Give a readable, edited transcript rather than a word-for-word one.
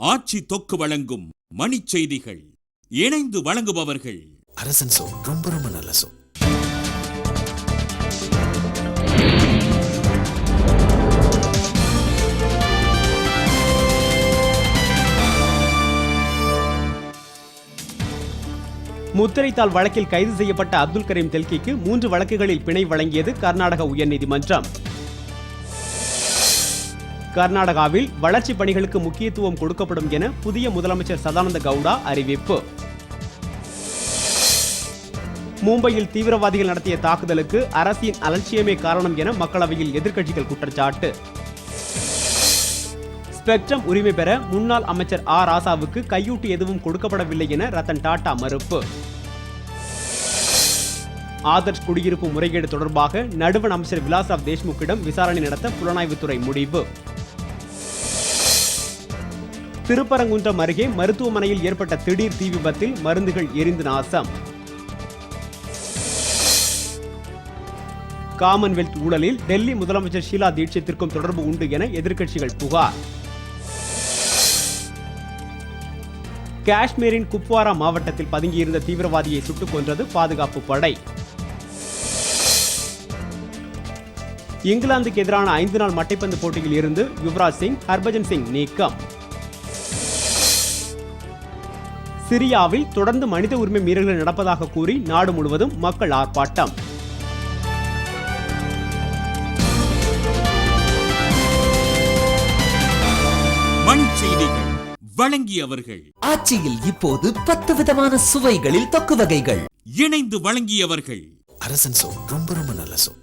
ஆட்சி தொக்கு வழங்கும் மணிச் செய்திகள். இணைந்து வழங்குபவர்கள் அரசன் சோ. ரொம்ப ரொம்ப நல்ல சோ. முத்திரைத்தாள் வழக்கில் கைது செய்யப்பட்ட அப்துல் கரீம் தெல்கிக்கு 3 வழக்குகளில் பிணை வழங்கியது கர்நாடக உயர்நீதிமன்றம். கர்நாடகாவில் வளர்ச்சி பணிகளுக்கு முக்கியத்துவம் கொடுக்கப்படும் என புதிய முதலமைச்சர் சதானந்த கவுடா அறிவிப்பு. மும்பையில் தீவிரவாதிகள் நடத்திய தாக்குதலுக்கு அரசின் அலட்சியமே காரணம் என மக்களவையில் எதிர்க்கட்சிகள் குற்றச்சாட்டு. ஸ்பெக்ட்ரம் உரிமை பெற முன்னாள் அமைச்சர் ராசாவுக்கு கையூட்டு எதுவும் கொடுக்கப்படவில்லை என ரத்தன் டாடா மறுப்பு. ஆதர்ஷ் குடியிருப்பு முறைகேடு தொடர்பாக நடுவண் அமைச்சர் விலாஸ்ராவ் தேஷ்முக்கிடம் விசாரணை நடத்த புலனாய்வுத்துறை முடிவு. திருப்பரங்குன்றம் அருகே மருத்துவமனையில் ஏற்பட்ட திடீர் தீ விபத்தில் மருந்துகள் எரிந்து நாசம். காமன்வெல்த் ஊழலில் டெல்லி முதலமைச்சர் ஷீலா தீட்சித்திற்கும் தொடர்பு உண்டு என எதிர்க்கட்சிகள் புகார். காஷ்மீரின் குப்வாரா மாவட்டத்தில் பதுங்கியிருந்த தீவிரவாதியை சுட்டுக் கொன்றது பாதுகாப்பு படை. இங்கிலாந்துக்கு எதிரான 5 நாள் மட்டைப்பந்து போட்டியில் இருந்து யுவராஜ் சிங், ஹர்பஜன் சிங் நீக்கம். சிரியாவில் தொடர்ந்து மனித உரிமை மீறல்கள் நடப்பதாக கூறி நாடு முழுவதும் மக்கள் ஆர்ப்பாட்டம். மணிச் செய்திகள் வழங்கியவர்கள் ஆட்சியில் இப்போது 10 விதமான சுவைகளில் தொக்கு வகைகள். இணைந்து வழங்கியவர்கள் அரசன் சோ. ரொம்ப ரொம்ப நல்ல சோ.